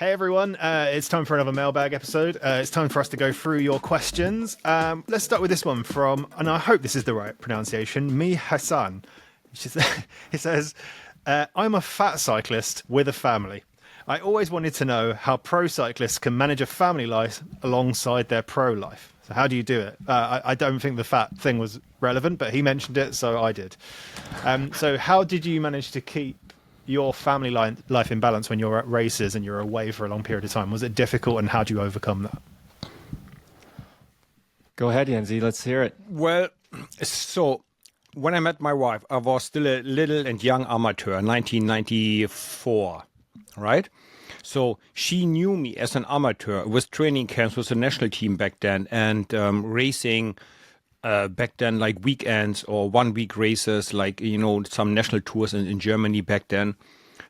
Hey everyone, it's time for another Mailbag episode. It's time for us to go through your questions. Let's start with this one from, and I hope this is the right pronunciation, Mi Hassan. He says, I'm a fat cyclist with a family. I always wanted to know how pro cyclists can manage a family life alongside their pro life. So how do you do it? I don't think the fat thing was relevant, but he mentioned it, so I did. So how did you manage to keep your family life in balance when you're at races and you're away for a long period of time? Was it difficult, and how do you overcome that? Go ahead, Jensy. Let's hear it. Well, so when I met my wife, I was still a little and young amateur, 1994, right? So she knew me as an amateur with training camps with the national team back then and racing back then, like weekends or 1 week races, like, some national tours in Germany back then.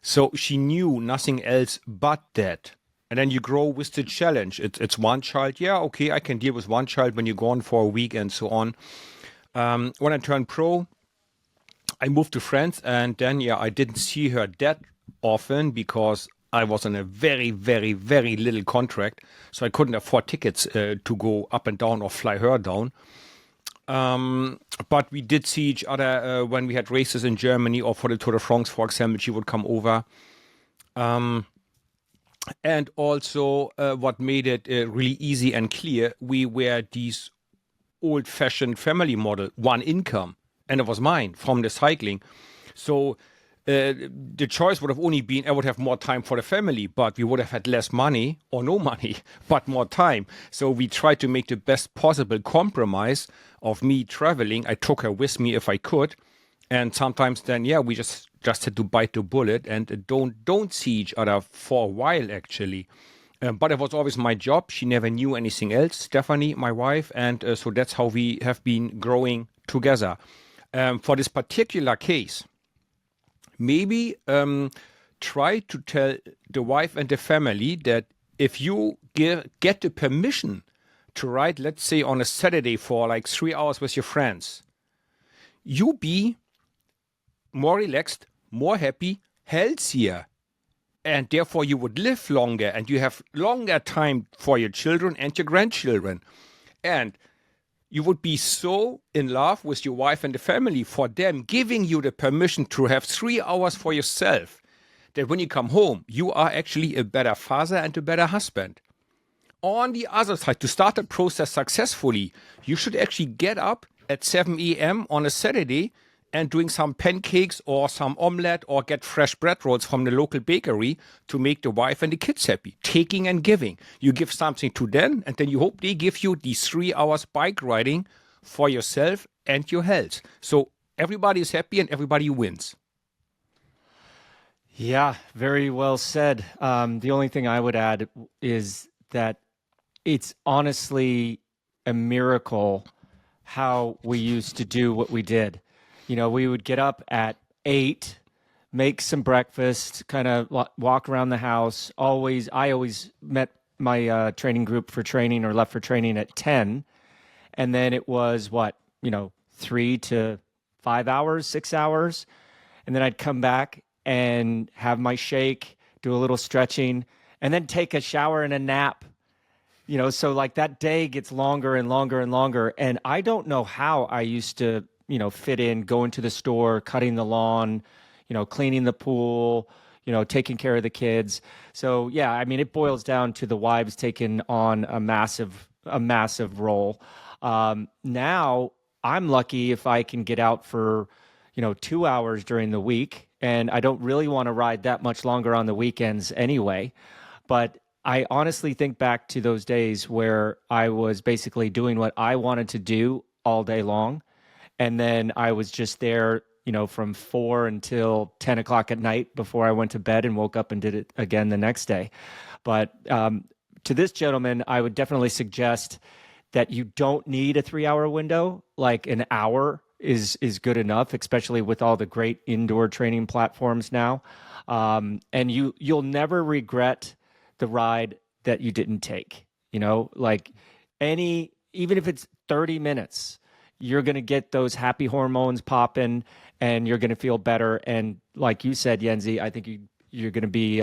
So she knew nothing else but that. And then you grow with the challenge. It's one child. Yeah, okay, I can deal with one child when you're gone for a week and so on. When I turned pro, I moved to France, and then, I didn't see her that often because I was on a very, very, very little contract. So I couldn't afford tickets to go up and down or fly her down. But we did see each other when we had races in Germany or for the Tour de France, for example. She would come over. And also what made it really easy and clear, we were these old-fashioned family model, one income, and it was mine from the cycling. So the choice would have only been I would have more time for the family, but we would have had less money or no money, but more time. So we tried to make the best possible compromise of me traveling. I took her with me if I could. And sometimes then, we just had to bite the bullet and don't see each other for a while, actually. But it was always my job. She never knew anything else, Stephanie, my wife. And so that's how we have been growing together. For this particular case, maybe try to tell the wife and the family that if you get the permission to ride, let's say on a Saturday for like 3 hours with your friends, you be more relaxed, more happy, healthier, and therefore you would live longer and you have longer time for your children and your grandchildren. And you would be so in love with your wife and the family for them giving you the permission to have 3 hours for yourself, that when you come home, you are actually a better father and a better husband. On the other side, to start the process successfully, you should actually get up at 7 a.m. on a Saturday and doing some pancakes or some omelette or get fresh bread rolls from the local bakery to make the wife and the kids happy. Taking and giving. You give something to them, and then you hope they give you these 3 hours bike riding for yourself and your health. So everybody is happy and everybody wins. Yeah, very well said. The only thing I would add is that it's honestly a miracle how we used to do what we did. We would get up at 8, make some breakfast, kind of walk around the house. I always met my training group for training or left for training at 10. And then it was 3 to 5 hours, 6 hours. And then I'd come back and have my shake, do a little stretching, and then take a shower and a nap. So like that day gets longer and longer and longer. And I don't know how I used to, fit in, going to the store, cutting the lawn, cleaning the pool, taking care of the kids. So yeah, I mean, it boils down to the wives taking on a massive role. Now I'm lucky if I can get out for, 2 hours during the week, and I don't really want to ride that much longer on the weekends anyway. But I honestly think back to those days where I was basically doing what I wanted to do all day long. And then I was just there, from 4 until 10 o'clock at night before I went to bed and woke up and did it again the next day. But to this gentleman, I would definitely suggest that you don't need a 3-hour window. Like an hour is good enough, especially with all the great indoor training platforms now. And you'll never regret the ride that you didn't take. Even if it's 30 minutes, you're going to get those happy hormones popping and you're going to feel better. And like you said, Yenzi, I think you're going to be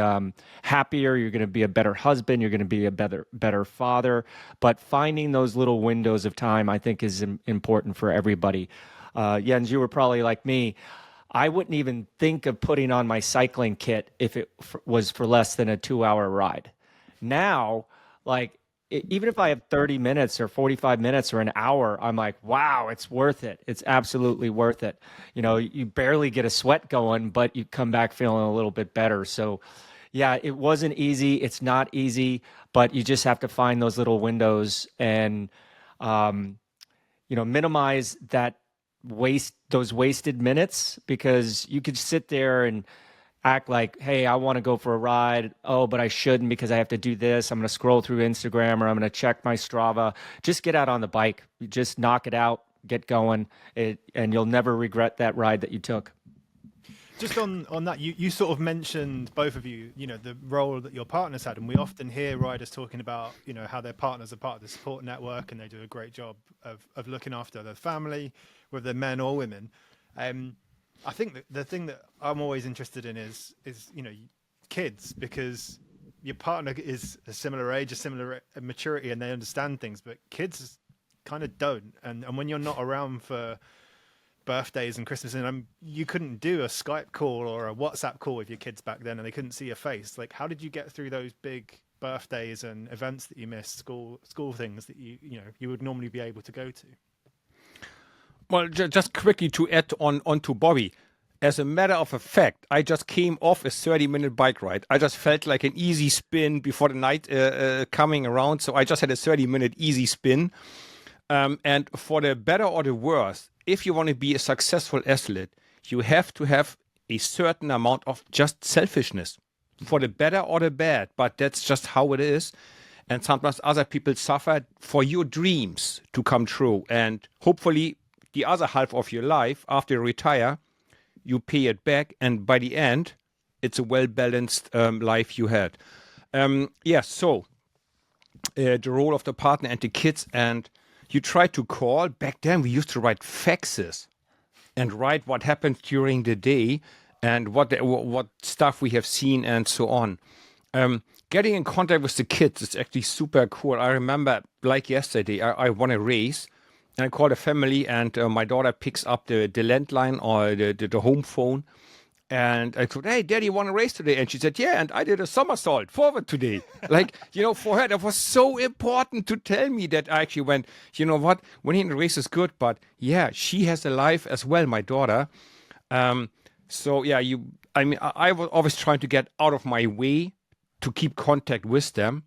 happier, you're going to be a better husband, you're going to be a better father. But finding those little windows of time, I think, is important for everybody. Jens, you were probably like me. I wouldn't even think of putting on my cycling kit if it was for less than a 2-hour ride. Now, like, even if I have 30 minutes or 45 minutes or an hour, I'm like, wow, it's worth it. It's absolutely worth it. You know, you barely get a sweat going, but you come back feeling a little bit better. So, yeah, it wasn't easy. It's not easy, but you just have to find those little windows and, minimize those wasted minutes, because you could sit there and act like, hey, I want to go for a ride. Oh, but I shouldn't because I have to do this. I'm going to scroll through Instagram, or I'm going to check my Strava. Just get out on the bike. Just knock it out, get going, and you'll never regret that ride that you took. Just on that, you sort of mentioned, both of you, the role that your partners had. And we often hear riders talking about, how their partners are part of the support network and they do a great job of looking after their family, whether men or women. I think that the thing that I'm always interested in is kids, because your partner is a similar age, a similar maturity, and they understand things, but kids kind of don't. And when you're not around for birthdays and Christmas, and you couldn't do a Skype call or a WhatsApp call with your kids back then, and they couldn't see your face. Like, how did you get through those big birthdays and events that you missed, school things that you would normally be able to go to? Well, just quickly to add on to Bobby. As a matter of fact, I just came off a 30-minute bike ride. I just felt like an easy spin before the night coming around. So I just had a 30-minute easy spin. And for the better or the worse, if you want to be a successful athlete, you have to have a certain amount of just selfishness, for the better or the bad. But that's just how it is. And sometimes other people suffer for your dreams to come true. And hopefully the other half of your life, after you retire, you pay it back, and by the end, it's a well-balanced life you had. So the role of the partner and the kids, and you try to call. Back then, we used to write faxes and write what happened during the day and what stuff we have seen and so on. Getting in contact with the kids is actually super cool. I remember, like yesterday, I won a race. And I called a family, and my daughter picks up the landline or the home phone. And I thought, hey, Daddy won a race today. And she said, yeah, and I did a somersault forward today. Like, for her, that was so important to tell me that I actually went, you know what, winning the race is good. But yeah, she has a life as well, my daughter. I was always trying to get out of my way to keep contact with them.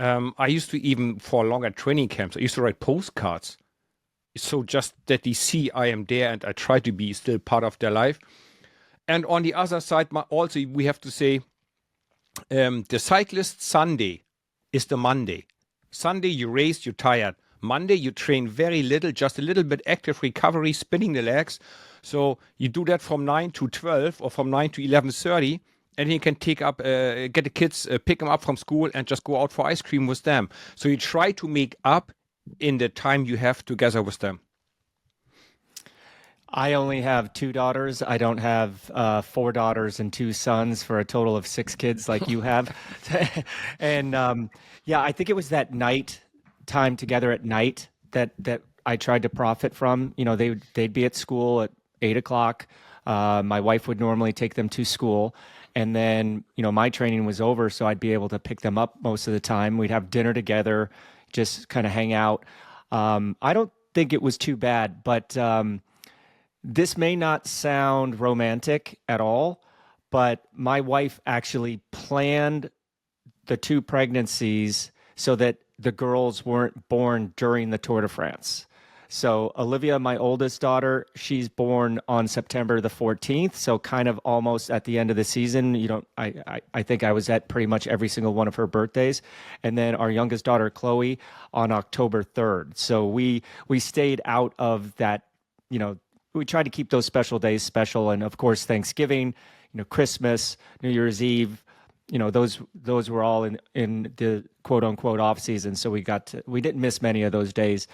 I used to, even for longer training camps, I used to write postcards. So just that they see I am there and I try to be still part of their life. And on the other side, also we have to say, the cyclist Sunday is the Monday. Sunday you race, you're tired. Monday you train very little, just a little bit active recovery, spinning the legs. So you do that from 9 to 12 or from 9 to 11:30. And you can get the kids, pick them up from school and just go out for ice cream with them. So you try to make up in the time you have together with them. I only have 2 daughters. I don't have 4 daughters and 2 sons for a total of 6 kids like you have. And I think it was that night time together at night that I tried to profit from. They'd be at school at 8:00. My wife would normally take them to school. And then, my training was over, so I'd be able to pick them up most of the time. We'd have dinner together, just kind of hang out. I don't think it was too bad, but this may not sound romantic at all, but my wife actually planned the 2 pregnancies so that the girls weren't born during the Tour de France. So Olivia, my oldest daughter, she's born on September the 14th, so kind of almost at the end of the season. I think I was at pretty much every single one of her birthdays. And then our youngest daughter, Chloe, on October 3rd. So we stayed out of that, we tried to keep those special days special. And of course, Thanksgiving, Christmas, New Year's Eve, those were all in the quote unquote off season. So we didn't miss many of those days.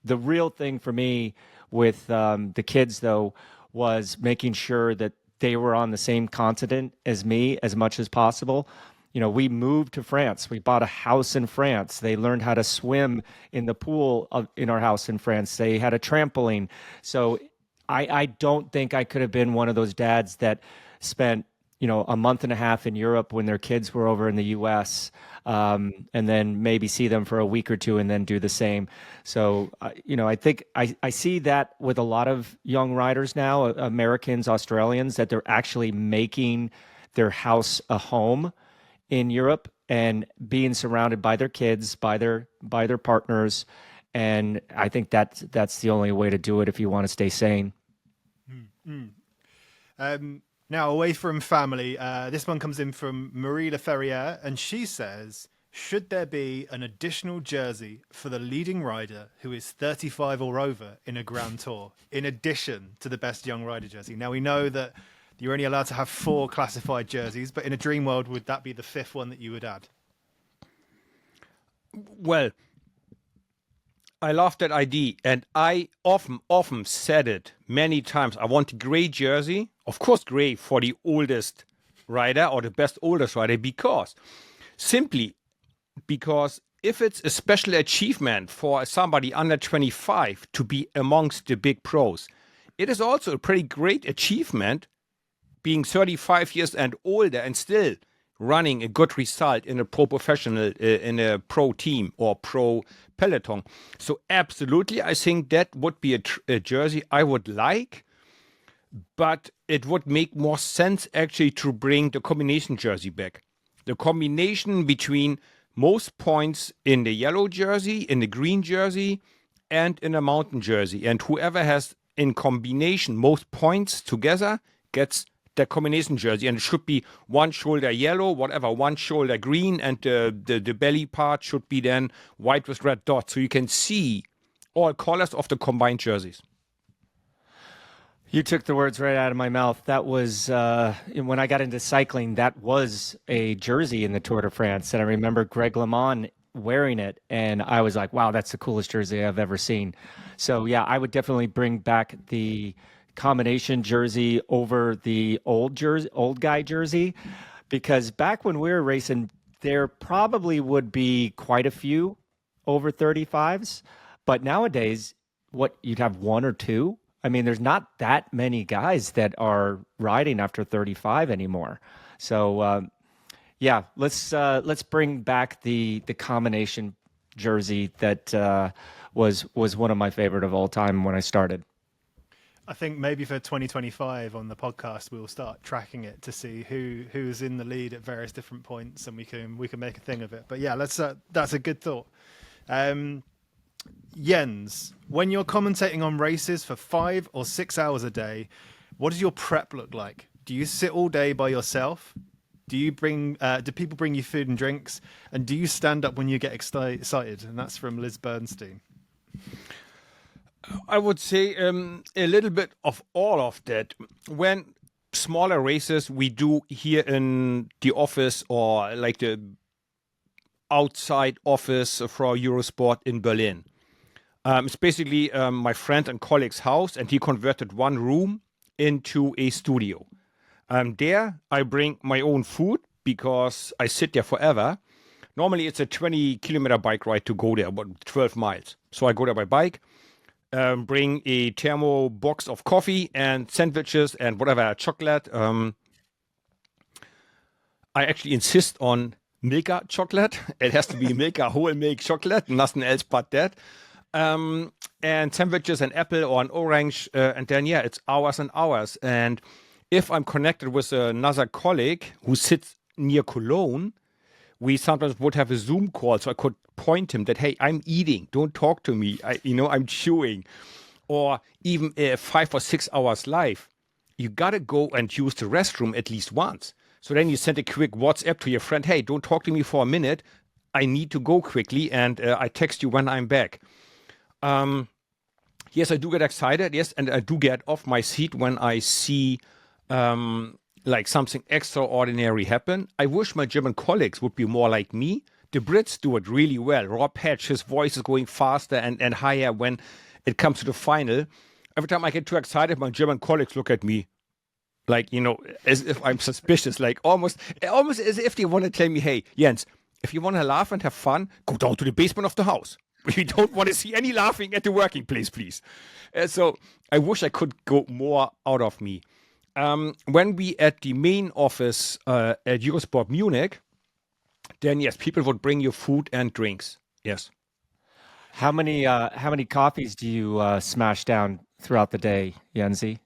The real thing for me with the kids, though, was making sure that they were on the same continent as me as much as possible. We moved to France. We bought a house in France. They learned how to swim in the pool in our house in France. They had a trampoline. So I don't think I could have been one of those dads that spent, a month and a half in Europe when their kids were over in the US, and then maybe see them for a week or two and then do the same. So, I think I see that with a lot of young riders now, Americans, Australians, that they're actually making their house a home in Europe and being surrounded by their kids, by their partners. And I think that's the only way to do it if you want to stay sane. Now, away from family, this one comes in from Marie Leferrier, and she says, should there be an additional jersey for the leading rider who is 35 or over in a Grand Tour, in addition to the best young rider jersey? Now, we know that you're only allowed to have 4 classified jerseys, but in a dream world, would that be the 5th one that you would add? Well, I love that idea, and I often said it many times. I want a gray jersey, of course gray for the oldest rider or the best oldest rider, simply because if it's a special achievement for somebody under 25 to be amongst the big pros, it is also a pretty great achievement being 35 years and older and still running a good result in a in a pro team or pro peloton. So absolutely, I think that would be a jersey I would like, but it would make more sense actually to bring the combination jersey back. The combination between most points in the yellow jersey, in the green jersey, and in a mountain jersey. And whoever has in combination most points together gets the combination jersey, and it should be one shoulder yellow, one shoulder green, and the belly part should be then white with red dots, so you can see all colors of the combined jerseys. You took the words right out of my mouth. That was, when I got into cycling, that was a jersey in the Tour de France, and I remember Greg LeMond wearing it, and I was like, wow, that's the coolest jersey I've ever seen. So yeah, I would definitely bring back the combination jersey over the old guy jersey, because back when we were racing, there probably would be quite a few over 35s, but nowadays you'd have 1 or 2. I mean, there's not that many guys that are riding after 35 anymore. So yeah, let's bring back the combination jersey that was one of my favorite of all time when I started. I think maybe for 2025 on the podcast, we'll start tracking it to see who's in the lead at various different points, and we can make a thing of it. But yeah, that's a good thought. Jens, when you're commentating on races for 5 or 6 hours a day, what does your prep look like? Do you sit all day by yourself? Do people bring you food and drinks? And do you stand up when you get excited? And that's from Liz Bernstein. I would say a little bit of all of that. When smaller races we do here in the office or like the outside office for Eurosport in Berlin. It's basically my friend and colleague's house, and he converted one room into a studio. There I bring my own food because I sit there forever. Normally it's a 20-kilometer bike ride to go there, about 12 miles. So I go there by bike. Bring a thermo box of coffee and sandwiches and whatever, chocolate. I actually insist on Milka chocolate. It has to be Milka whole milk chocolate, nothing else but that. And sandwiches, an apple or an orange. And then, yeah, it's hours and hours. And if I'm connected with another colleague who sits near Cologne, we sometimes would have a Zoom call, so I could point him that, hey, I'm eating, don't talk to me, I'm chewing. Or even 5 or 6 hours live, you gotta go and use the restroom at least once. So then you send a quick WhatsApp to your friend, hey, don't talk to me for a minute, I need to go quickly, and I text you when I'm back. Yes, I do get excited, yes, and I do get off my seat when I see like something extraordinary happen. I wish my German colleagues would be more like me. The Brits do it really well. Rob Hatch, his voice is going faster and higher when it comes to the final. Every time I get too excited, my German colleagues look at me. Like, as if I'm suspicious, like almost as if they want to tell me, hey, Jens, if you want to laugh and have fun, go down to the basement of the house. We don't want to see any laughing at the working place, please. So I wish I could go more out of me. When we at the main office at Eurosport Munich, then yes, people would bring you food and drinks. Yes. How many coffees do you smash down throughout the day, Yenzi?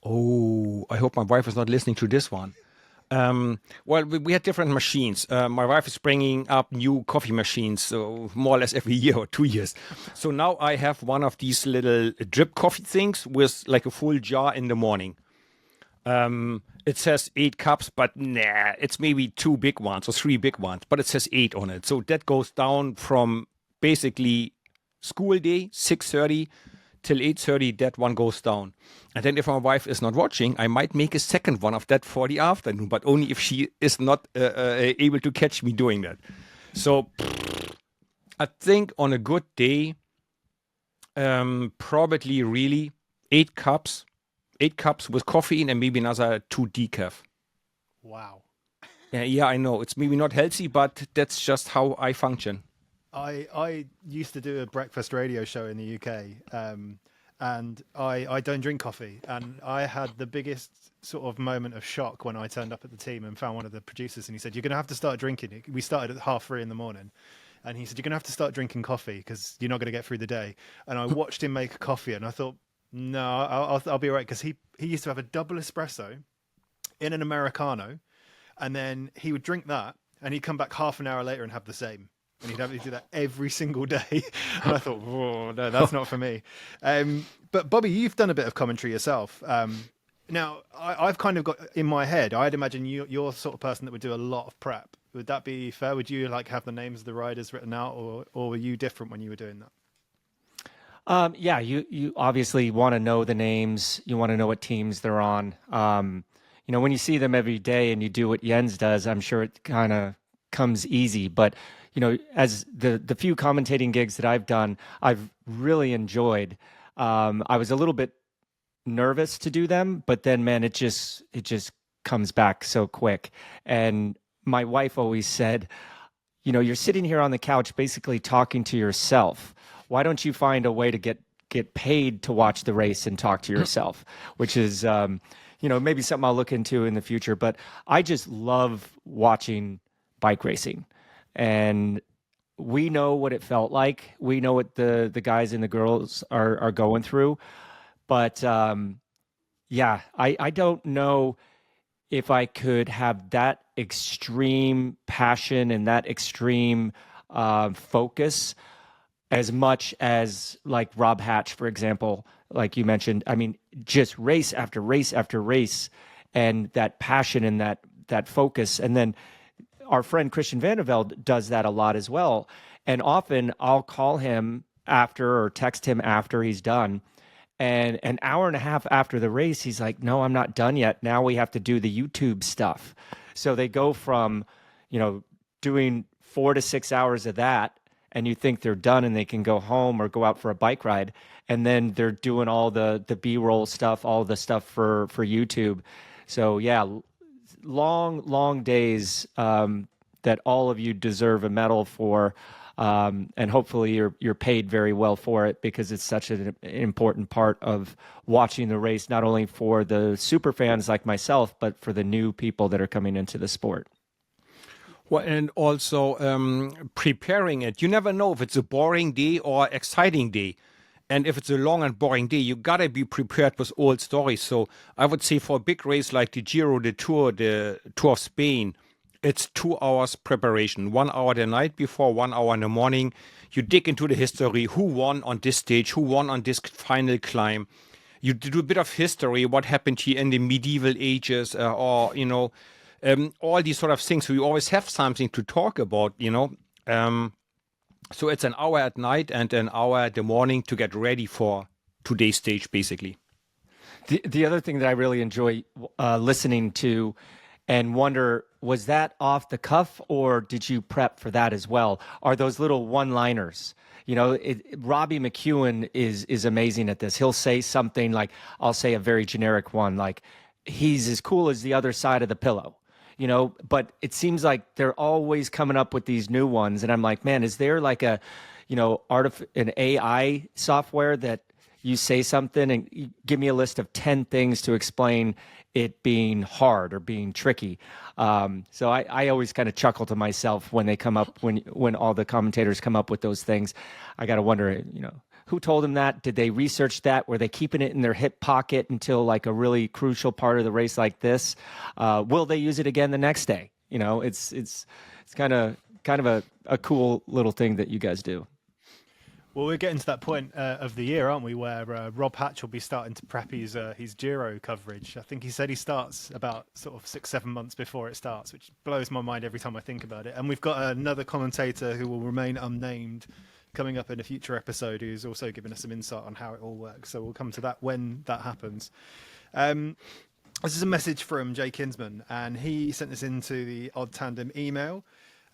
Oh, I hope my wife is not listening to this one. Well, we had different machines. My wife is bringing up new coffee machines, so more or less every year or 2 years. So now I have one of these little drip coffee things with like a full jar in the morning. It says 8 cups, but nah, it's maybe 2 big ones or 3 big ones, but it says 8 on it. So that goes down from basically school day, 6:30 till 8:30, that one goes down. And then if my wife is not watching, I might make a second one of that for the afternoon, but only if she is not able to catch me doing that. So I think on a good day, probably really 8 cups. 8 cups with coffee and maybe another 2 decaf. Wow. Yeah, I know. It's maybe not healthy, but that's just how I function. I used to do a breakfast radio show in the UK, and I don't drink coffee. And I had the biggest sort of moment of shock when I turned up at the team and found one of the producers, and he said, "You're going to have to start drinking it." We started at 3:30 in the morning. And he said, "You're going to have to start drinking coffee because you're not going to get through the day." And I watched him make a coffee, and I thought, no, I'll be all right, because he used to have a double espresso in an Americano, and then he would drink that, and he'd come back half an hour later and have the same. And he'd do that every single day. And I thought, whoa, no, that's not for me. But Bobby, you've done a bit of commentary yourself. Now, I've kind of got in my head, I'd imagine you're the sort of person that would do a lot of prep. Would that be fair? Would you like have the names of the riders written out, or were you different when you were doing that? Yeah, you obviously want to know the names. You want to know what teams they're on. When you see them every day and you do what Jens does, I'm sure it kind of comes easy. But, as the few commentating gigs that I've done, I've really enjoyed. I was a little bit nervous to do them, but then, man, it just comes back so quick. And my wife always said, you're sitting here on the couch basically talking to yourself. Why don't you find a way to get paid to watch the race and talk to yourself? Which is, maybe something I'll look into in the future. But I just love watching bike racing. And we know what it felt like. We know what the guys and the girls are going through. But, I don't know if I could have that extreme passion and that extreme focus as much as like Rob Hatch, for example, like you mentioned. I mean, just race after race after race, and that passion and that focus. And then our friend Christian Vandevelde does that a lot as well. And often I'll call him after or text him after he's done. And an hour and a half after the race, he's like, "No, I'm not done yet. Now we have to do the YouTube stuff." So they go from, doing 4 to 6 hours of that, and you think they're done and they can go home or go out for a bike ride. And then they're doing all the B-roll stuff, all the stuff for YouTube. So yeah, long days that all of you deserve a medal for. And hopefully you're paid very well for it, because it's such an important part of watching the race, not only for the super fans like myself, but for the new people that are coming into the sport. Well, and also preparing it. You never know if it's a boring day or exciting day. And if it's a long and boring day, you gotta be prepared with old stories. So I would say for a big race like the Giro, the Tour of Spain, it's 2 hours preparation. 1 hour the night before, 1 hour in the morning. You dig into the history. Who won on this stage? Who won on this final climb? You do a bit of history. What happened here in the medieval ages, all these sort of things. So you always have something to talk about, So it's an hour at night and an hour at the morning to get ready for today's stage, basically. The other thing that I really enjoy listening to and wonder, was that off the cuff or did you prep for that as well? Are those little one-liners? Robbie McEwen is amazing at this. He'll say something like, I'll say a very generic one, like, he's as cool as the other side of the pillow, but it seems like they're always coming up with these new ones. And I'm like, man, is there like an AI software that you say something and you give me a list of 10 things to explain it being hard or being tricky. So I always kind of chuckle to myself when they come up, when all the commentators come up with those things. I got to wonder, who told them that? Did they research that? Were they keeping it in their hip pocket until like a really crucial part of the race like this? Will they use it again the next day? It's kind of a cool little thing that you guys do. Well, we're getting to that point of the year, aren't we, where Rob Hatch will be starting to prep his Giro coverage. I think he said he starts about sort of 6-7 months before it starts, which blows my mind every time I think about it. And we've got another commentator who will remain unnamed coming up in a future episode who's also giving us some insight on how it all works. So we'll come to that when that happens. This is a message from Jay Kinsman, and he sent this into the Odd Tandem email.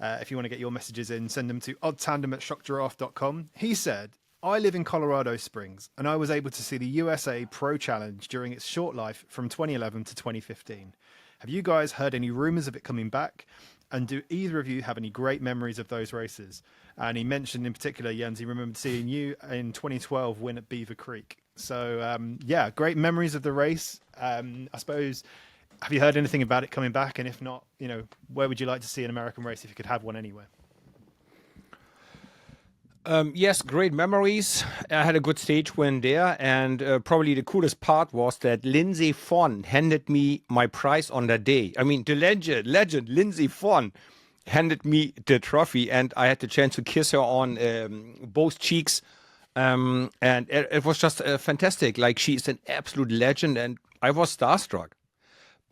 If you want to get your messages in, send them to oddtandem@shockgiraffe.com. He said, I live in Colorado Springs, and I was able to see the USA Pro Challenge during its short life from 2011 to 2015. Have you guys heard any rumors of it coming back? And do either of you have any great memories of those races? And he mentioned in particular, Jens, he remembered seeing you in 2012 win at Beaver Creek. So, great memories of the race. I suppose... Have you heard anything about it coming back? And if not, where would you like to see an American race if you could have one anywhere? Yes, great memories. I had a good stage win there. And probably the coolest part was that Lindsey Vonn handed me my prize on that day. I mean, the legend Lindsey Vonn handed me the trophy, and I had the chance to kiss her on both cheeks. And it was just fantastic. Like, she's an absolute legend, and I was starstruck.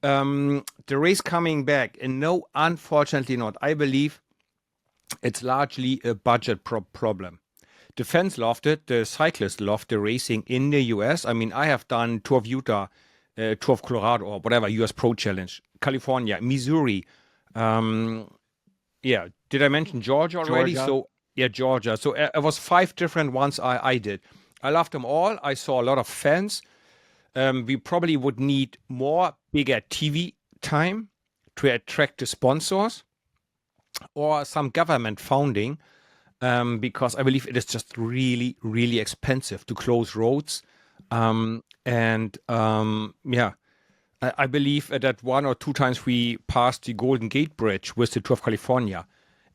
The race coming back, and no, unfortunately not. I believe it's largely a budget problem. The fans loved it. The cyclists loved the racing in the US. I mean, I have done Tour of Utah, Tour of Colorado, or whatever, US Pro Challenge, California, Missouri. Did I mention Georgia already? Georgia. So it was 5 different ones I did. I loved them all. I saw a lot of fans. We probably would need bigger TV time to attract the sponsors or some government funding, because I believe it is just really, really expensive to close roads. I believe that 1 or 2 times we passed the Golden Gate Bridge with the Tour of California.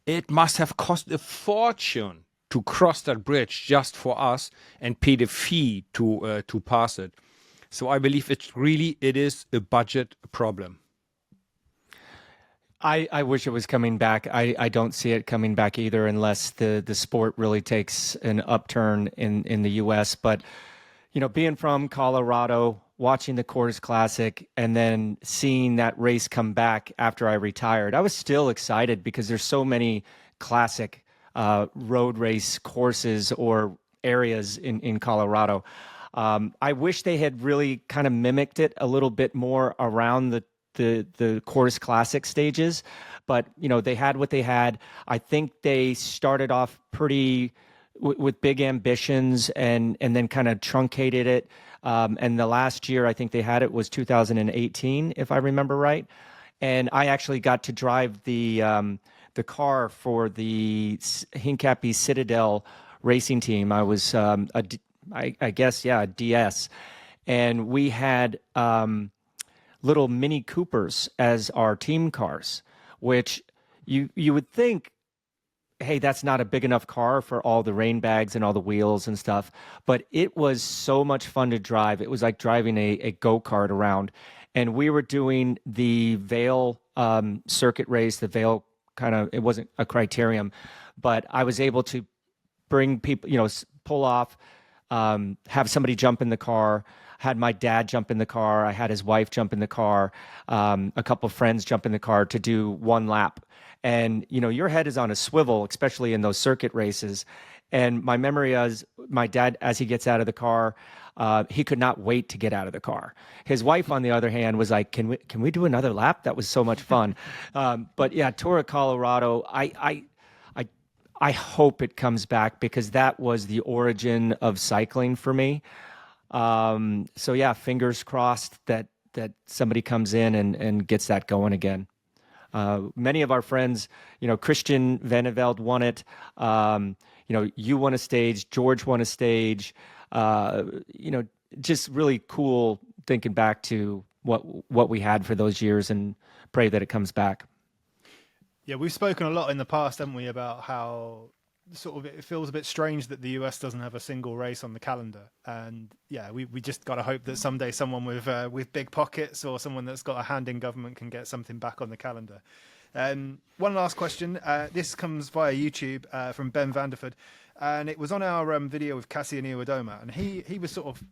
It must have cost a fortune to cross that bridge just for us and pay the fee to pass it. So I believe it is a budget problem. I wish it was coming back. I don't see it coming back either, unless the sport really takes an upturn in the U.S. But, being from Colorado, watching the Coors Classic, and then seeing that race come back after I retired, I was still excited because there's so many classic road race courses or areas in Colorado. I wish they had really kind of mimicked it a little bit more around the Coors Classic stages, but they had what they had. I think they started off pretty with big ambitions and then kind of truncated it. And the last year I think they had it was 2018, if I remember right. And I actually got to drive the car for the Hincapie Citadel racing team. I was I guess, a DS. And we had little Mini Coopers as our team cars, which you would think, hey, that's not a big enough car for all the rain bags and all the wheels and stuff. But it was so much fun to drive. It was like driving a go-kart around. And we were doing the Vail circuit race, the Vail it wasn't a criterium, but I was able to bring people, pull off, have somebody jump in the car, had my dad jump in the car, I had his wife jump in the car, a couple of friends jump in the car to do one lap. And, your head is on a swivel, especially in those circuit races. And my memory is my dad, as he gets out of the car, he could not wait to get out of the car. His wife, on the other hand, was like, can we do another lap? That was so much fun. But yeah, Tour of Colorado, I hope it comes back because that was the origin of cycling for me. So yeah, fingers crossed that that somebody comes in and gets that going again. Many of our friends, Christian Vaneveld won it. You won a stage, George won a stage. Just really cool thinking back to what we had for those years, and pray that it comes back. Yeah, we've spoken a lot in the past, haven't we, about how sort of it feels a bit strange that the US doesn't have a single race on the calendar. And yeah, we just got to hope that someday someone with big pockets or someone that's got a hand in government can get something back on the calendar. One last question. This comes via YouTube from Ben Vanderford, and it was on our video with Cassia Niwadoma, and he was sort of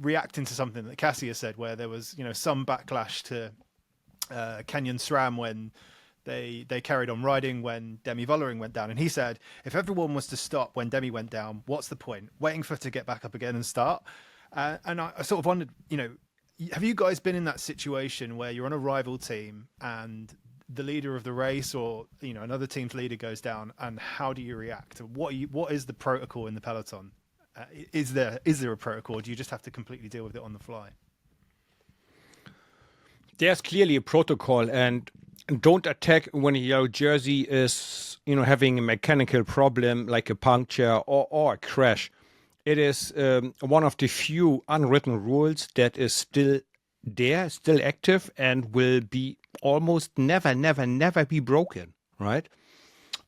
reacting to something that Cassia said, where there was some backlash to Kenyon SRAM when they carried on riding when Demi Vollering went down. And he said, if everyone was to stop when Demi went down, what's the point? Waiting for her to get back up again and start? And I sort of wondered, have you guys been in that situation where you're on a rival team and the leader of the race or another team's leader goes down, and how do you react? What is the protocol in the peloton? Is there a protocol, or do you just have to completely deal with it on the fly? There's clearly a protocol, and don't attack when a yellow jersey is, having a mechanical problem like a puncture or a crash. It is one of the few unwritten rules that is still there, still active, and will be almost never be broken, right?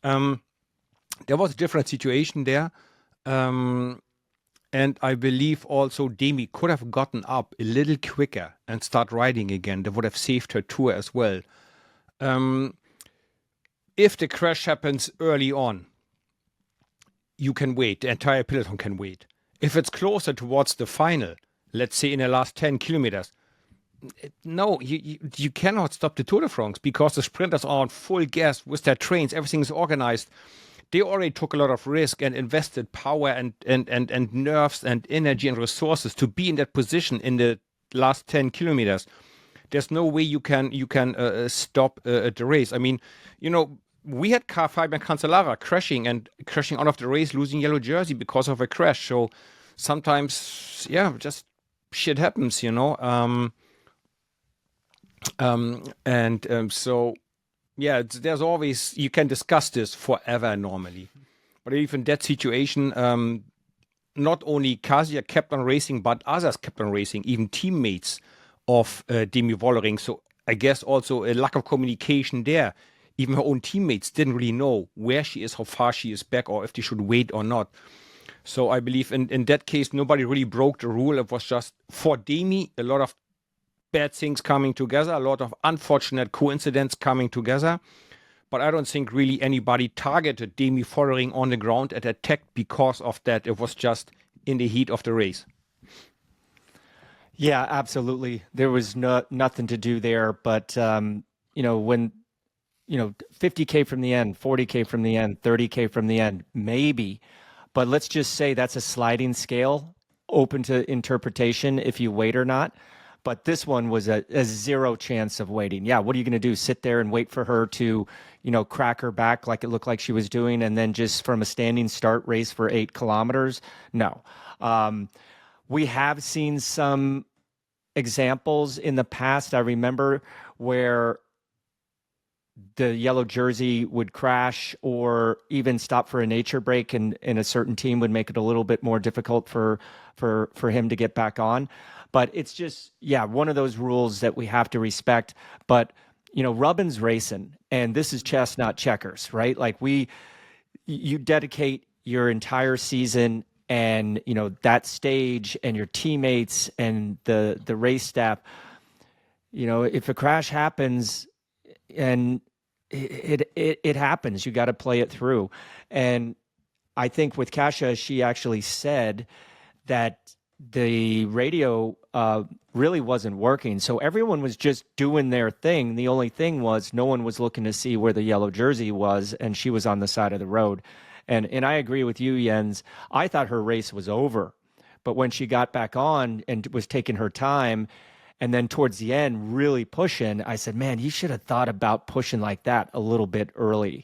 There was a different situation there. And I believe also Demi could have gotten up a little quicker and start riding again. That would have saved her tour as well. If the crash happens early on, you can wait. The entire peloton can wait. If it's closer towards the final, let's say in the last 10 kilometers, no, you cannot stop the Tour de France because the sprinters are on full gas with their trains. Everything is organized. They already took a lot of risk and invested power and nerves and energy and resources to be in that position in the last 10 kilometers. There's no way you can stop the race. I mean, we had Fabian Cancellara crashing out of the race, losing yellow jersey because of a crash. So sometimes, just shit happens, So there's always, you can discuss this forever normally. But even that situation, not only Kasia kept on racing, but others kept on racing, even teammates of Demi Vollering. So I guess also a lack of communication there. Even her own teammates didn't really know where she is, how far she is back, or if they should wait or not. So I believe in that case, nobody really broke the rule. It was just for Demi, a lot of bad things coming together, a lot of unfortunate coincidence coming together. But I don't think really anybody targeted Demi Vollering on the ground and attacked because of that. It was just in the heat of the race. Yeah, absolutely. There was nothing to do there. But, when, 50K from the end, 40K from the end, 30K from the end, maybe. But let's just say that's a sliding scale, open to interpretation if you wait or not. But this one was a zero chance of waiting. Yeah, what are you going to do? Sit there and wait for her to, crack her back like it looked like she was doing, and then just from a standing start race for 8 kilometers? No. We have seen some examples in the past. I remember where the yellow jersey would crash or even stop for a nature break, and a certain team would make it a little bit more difficult for him to get back on. But it's just, one of those rules that we have to respect. But, Rubin's racing, and this is chess, not checkers, right? Like you dedicate your entire season and, that stage and your teammates and the race staff, if a crash happens, and it happens, you got to play it through. And I think with Kasia, she actually said that the radio really wasn't working. So everyone was just doing their thing. The only thing was no one was looking to see where the yellow jersey was, and she was on the side of the road. And I agree with you, Jens. I thought her race was over. But when she got back on and was taking her time, and then towards the end really pushing, I said, man, you should have thought about pushing like that a little bit earlier.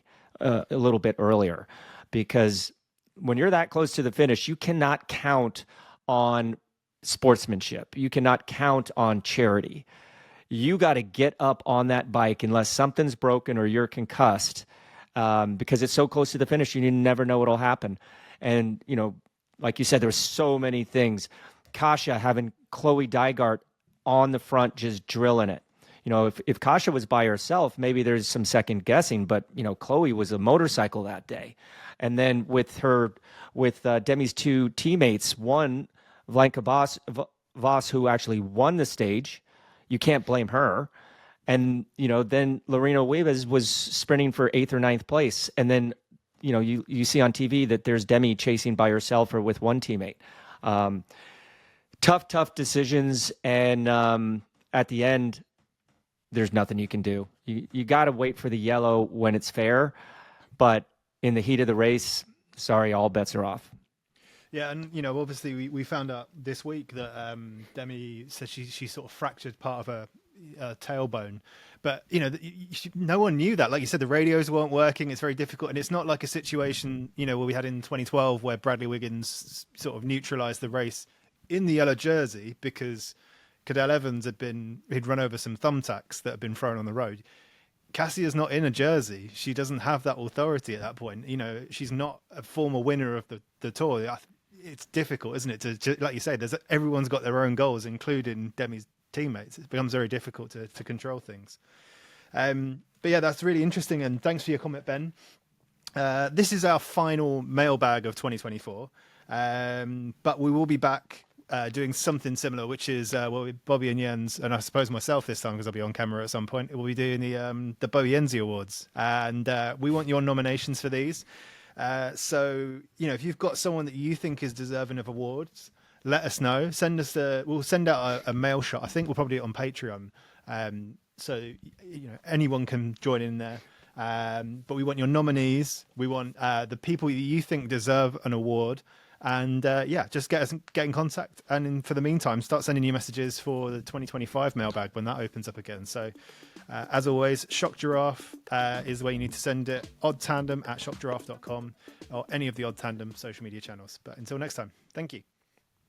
Because when you're that close to the finish, you cannot count on sportsmanship. You cannot count on charity. you got to get up on that bike unless something's broken or you're concussed, because it's so close to the finish, you never know what'll happen. And, like you said, there's so many things. Kasia having Chloe Dygart on the front, just drilling it. If Kasia was by herself, maybe there's some second guessing, but, Chloe was a motorcycle that day. And then with Demi's two teammates, one, Vlanka Voss, who actually won the stage, you can't blame her. And, then Lorena Wiebes was sprinting for 8th or 9th place. And then, you see on TV that there's Demi chasing by herself or with one teammate. Tough decisions. And at the end, there's nothing you can do. You got to wait for the yellow when it's fair. But in the heat of the race, sorry, all bets are off. Yeah, and obviously we found out this week that Demi said she sort of fractured part of her tailbone, but no one knew that. Like you said, the radios weren't working. It's very difficult, and it's not like a situation where we had in 2012 where Bradley Wiggins sort of neutralized the race in the yellow jersey because Cadel Evans he'd run over some thumbtacks that had been thrown on the road. Cassia's not in a jersey. She doesn't have that authority at that point. She's not a former winner of the tour. It's difficult, isn't it? To like you say, everyone's got their own goals, including Demi's teammates. It becomes very difficult to control things. But yeah, that's really interesting. And thanks for your comment, Ben. This is our final mailbag of 2024. But we will be back doing something similar, which is with Bobby and Jens, and I suppose myself this time because I'll be on camera at some point. We'll be doing the Bo Jensie Awards, and we want your nominations for these. So if you've got someone that you think is deserving of awards, let us know. We'll send out a mail shot. I think we'll probably do it on Patreon. So anyone can join in there. But we want your nominees. We want the people that you think deserve an award. And just get in contact. And for the meantime, start sending you messages for the 2025 mailbag when that opens up again. So as always, Shock Giraffe is where you need to send it. oddtandem@shockgiraffe.com or any of the Odd Tandem social media channels. But until next time, thank you.